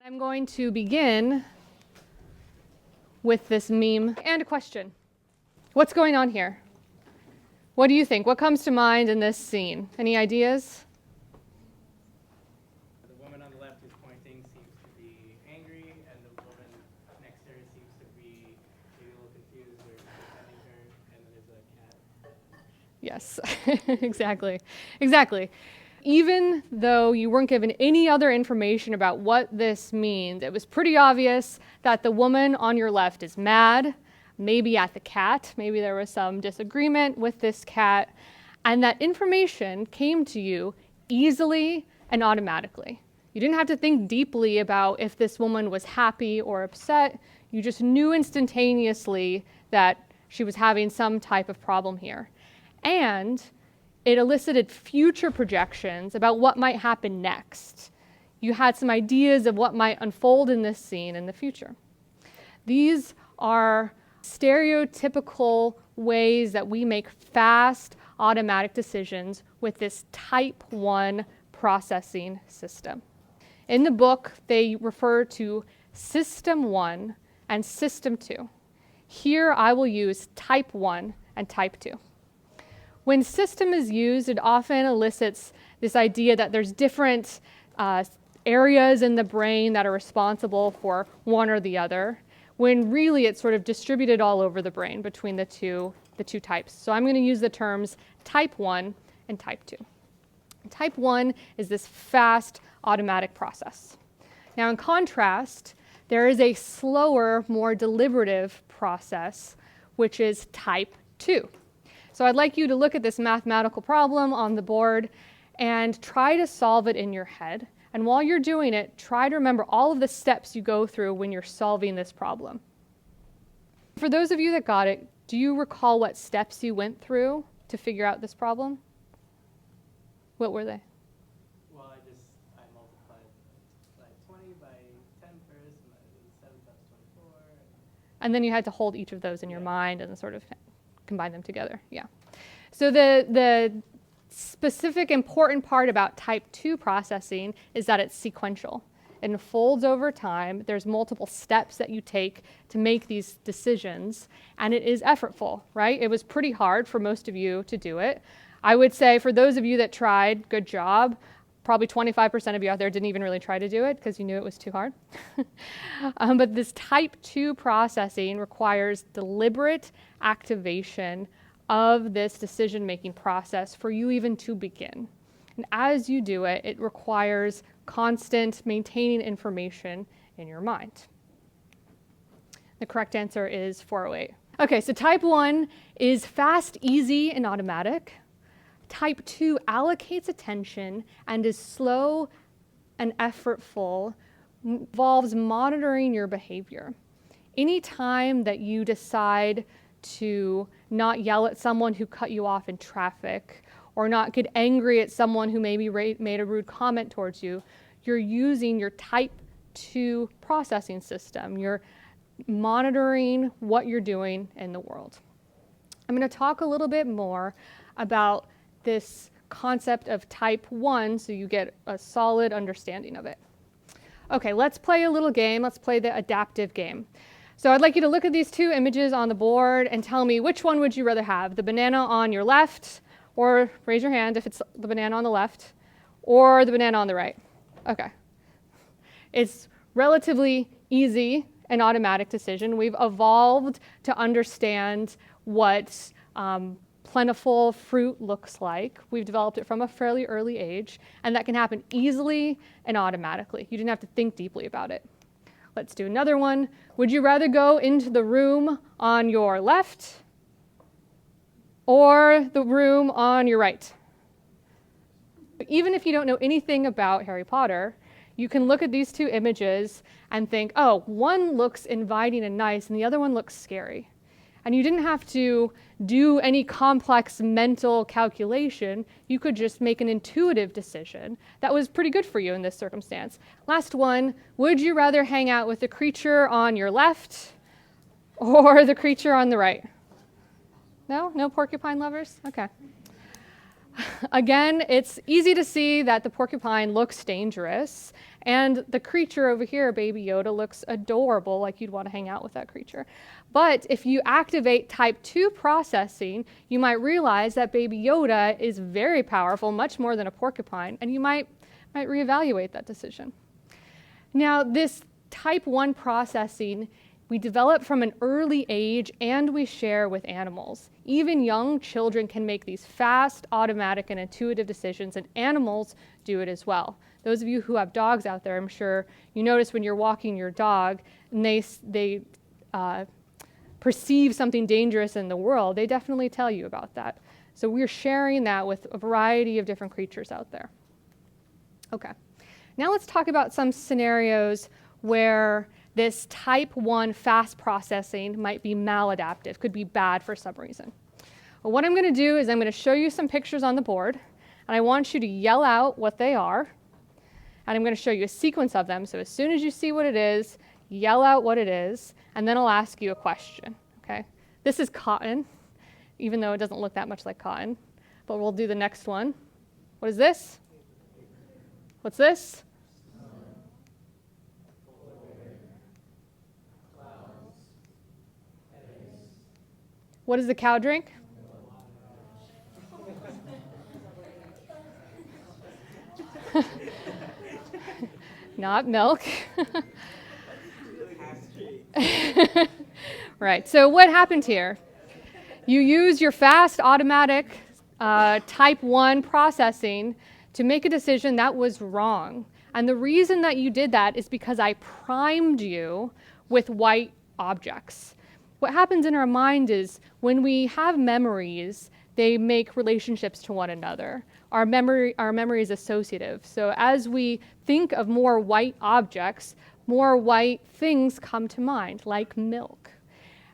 I'm going to begin with this meme and a question. What's going on here? What do you think? What comes to mind in this scene? Any ideas? The woman on the left who's pointing seems to be angry, and the woman next to her seems to be maybe a little confused or defending her, and then there's a cat. Yes, exactly. Even though you weren't given any other information about what this means, it was pretty obvious that the woman on your left is mad, maybe at the cat, maybe there was some disagreement with this cat, and that information came to you easily and automatically. You didn't have to think deeply about if this woman was happy or upset. You just knew instantaneously that she was having some type of problem here. And it elicited future projections about what might happen next. You had some ideas of what might unfold in this scene in the future. These are stereotypical ways that we make fast, automatic decisions with this type 1 processing system. In the book, they refer to System 1 and System 2. Here I will use type 1 and type 2. When system is used, it often elicits this idea that there's different areas in the brain that are responsible for one or the other, when really it's sort of distributed all over the brain between the two types. So I'm going to use the terms type 1 and type 2. Type 1 is this fast, automatic process. Now, in contrast, there is a slower, more deliberative process, which is type 2. So I'd like you to look at this mathematical problem on the board and try to solve it in your head. And while you're doing it, try to remember all of the steps you go through when you're solving this problem. For those of you that got it, do you recall what steps you went through to figure out this problem? What were they? Well, I multiplied by 20 by 10 first, and I did 7 times 24. And then you had to hold each of those in your mind and sort of combine them together, yeah. So the specific important part about type 2 processing is that it's sequential. It unfolds over time. There's multiple steps that you take to make these decisions, and it is effortful, right? It was pretty hard for most of you to do it. I would say for those of you that tried, good job. Probably 25% of you out there didn't even really try to do it because you knew it was too hard. But this type 2 processing requires deliberate activation of this decision-making process for you even to begin. And as you do it, it requires constant maintaining information in your mind. The correct answer is 408. Okay, so type 1 is fast, easy, and automatic. Type 2 allocates attention and is slow and effortful, involves monitoring your behavior. Any time that you decide to not yell at someone who cut you off in traffic or not get angry at someone who maybe made a rude comment towards you, you're using your type 2 processing system. You're monitoring what you're doing in the world. I'm going to talk a little bit more about this concept of type 1 so you get a solid understanding of it. Okay, let's play a little game. Let's play the adaptive game. So I'd like you to look at these two images on the board and tell me which one would you rather have, the banana on your left, or raise your hand if it's the banana on the left, or the banana on the right. Okay. It's relatively easy and automatic decision. We've evolved to understand what plentiful fruit looks like. We've developed it from a fairly early age, and that can happen easily and automatically. You didn't have to think deeply about it. Let's do another one. Would you rather go into the room on your left or the room on your right? Even if you don't know anything about Harry Potter, you can look at these two images and think, oh, one looks inviting and nice, and the other one looks scary. And you didn't have to do any complex mental calculation. You could just make an intuitive decision that was pretty good for you in this circumstance. Last one, would you rather hang out with the creature on your left or the creature on the right? No? No porcupine lovers? Okay. Again, it's easy to see that the porcupine looks dangerous, and the creature over here, Baby Yoda, looks adorable, like you'd want to hang out with that creature. But if you activate type 2 processing, you might realize that Baby Yoda is very powerful, much more than a porcupine, and you might reevaluate that decision. Now, this type 1 processing we develop from an early age and we share with animals. Even young children can make these fast, automatic, and intuitive decisions, and animals do it as well. Those of you who have dogs out there, I'm sure you notice when you're walking your dog and they perceive something dangerous in the world, they definitely tell you about that. So we're sharing that with a variety of different creatures out there. Okay, now let's talk about some scenarios where this type 1 fast processing might be maladaptive, could be bad for some reason. Well, what I'm going to do is I'm going to show you some pictures on the board, and I want you to yell out what they are, and I'm going to show you a sequence of them. So as soon as you see what it is, yell out what it is, and then I'll ask you a question, okay? This is cotton, even though it doesn't look that much like cotton, but we'll do the next one. What is this? What's this? What does the cow drink? Not milk. Right, so what happened here? You use your fast automatic type 1 processing to make a decision that was wrong. And the reason that you did that is because I primed you with white objects. What happens in our mind is when we have memories, they make relationships to one another. Our memory is associative. So as we think of more white objects, more white things come to mind, like milk.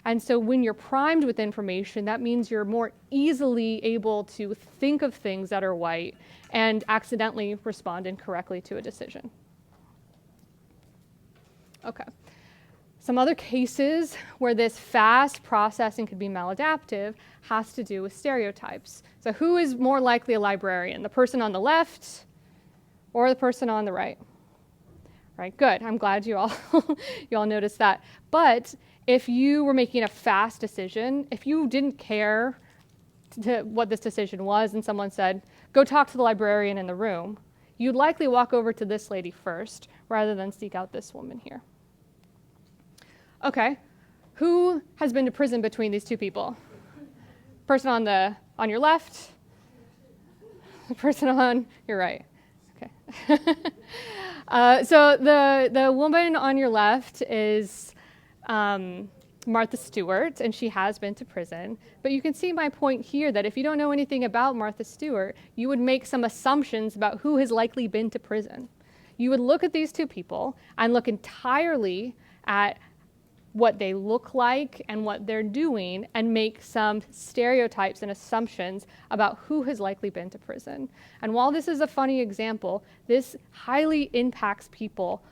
And so when you're primed with information, that means you're more easily able to think of things that are white and accidentally respond incorrectly to a decision. Okay. Some other cases where this fast processing could be maladaptive has to do with stereotypes. So who is more likely a librarian, the person on the left or the person on the right? Right, good. I'm glad you all you all noticed that. But if you were making a fast decision, if you didn't care what this decision was and someone said, go talk to the librarian in the room, you'd likely walk over to this lady first rather than seek out this woman here. Okay, who has been to prison between these two people? Person on your left, the person on your right. Okay. So the woman on your left is Martha Stewart, and she has been to prison. But you can see my point here that if you don't know anything about Martha Stewart, you would make some assumptions about who has likely been to prison. You would look at these two people and look entirely at what they look like and what they're doing and make some stereotypes and assumptions about who has likely been to prison. And while this is a funny example, this highly impacts people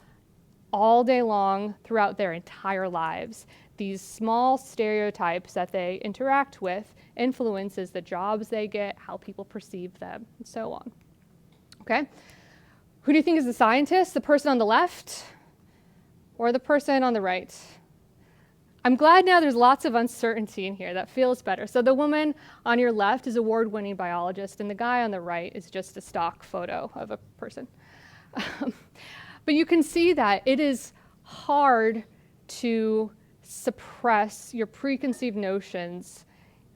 all day long throughout their entire lives. These small stereotypes that they interact with influences the jobs they get, how people perceive them, and so on. Okay? Who do you think is the scientist? The person on the left or the person on the right? I'm glad now there's lots of uncertainty in here. That feels better. So the woman on your left is an award-winning biologist, and the guy on the right is just a stock photo of a person. But you can see that it is hard to suppress your preconceived notions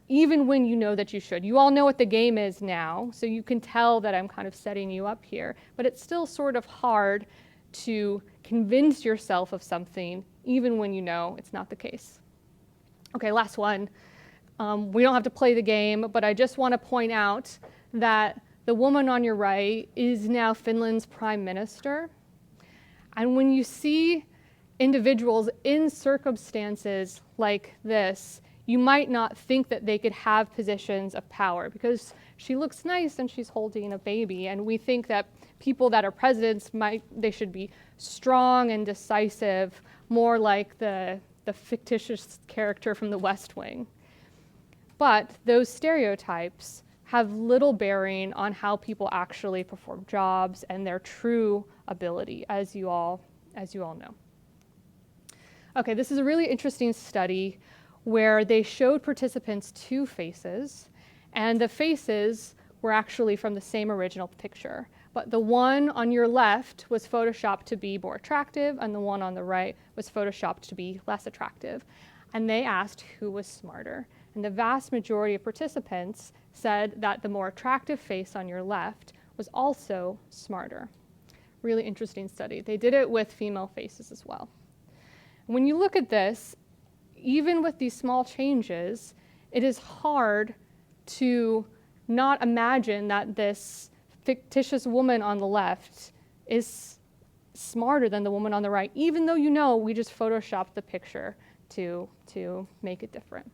even when you know that you should. You all know what the game is now, so you can tell that I'm kind of setting you up here. But it's still sort of hard to convince yourself of something even when you know it's not the case. Okay, last one. We don't have to play the game, but I just want to point out that the woman on your right is now Finland's prime minister. And when you see individuals in circumstances like this, you might not think that they could have positions of power because she looks nice and she's holding a baby, and we think that people that are presidents they should be strong and decisive, more like the fictitious character from the West Wing. But those stereotypes have little bearing on how people actually perform jobs and their true ability, as you all know. Okay, this is a really interesting study where they showed participants two faces, and the faces were actually from the same original picture. But the one on your left was photoshopped to be more attractive, and the one on the right was photoshopped to be less attractive. And they asked who was smarter. And the vast majority of participants said that the more attractive face on your left was also smarter. Really interesting study. They did it with female faces as well. When you look at this, even with these small changes, it is hard to not imagine that this fictitious woman on the left is smarter than the woman on the right, even though you know we just photoshopped the picture to make it different.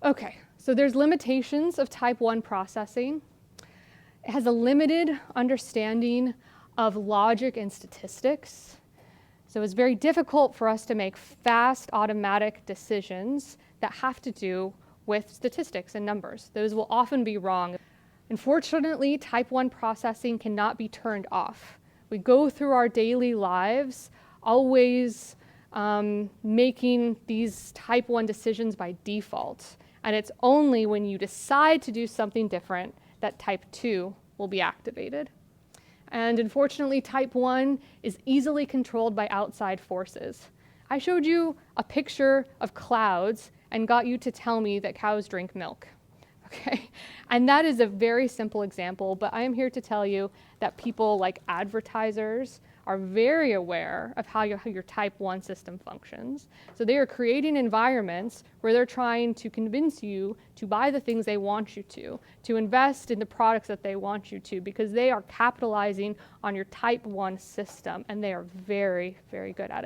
Okay, so there's limitations of type 1 processing. It has a limited understanding of logic and statistics. So it's very difficult for us to make fast, automatic decisions that have to do with statistics and numbers. Those will often be wrong. Unfortunately, type 1 processing cannot be turned off. We go through our daily lives always making these type 1 decisions by default. And it's only when you decide to do something different that type 2 will be activated. And unfortunately, type 1 is easily controlled by outside forces. I showed you a picture of clouds and got you to tell me that cows drink milk. Okay? And that is a very simple example, but I am here to tell you that people like advertisers are very aware of how your type 1 system functions. So they are creating environments where they're trying to convince you to buy the things they want you to invest in the products that they want you to, because they are capitalizing on your type 1 system, and they are very, very good at it.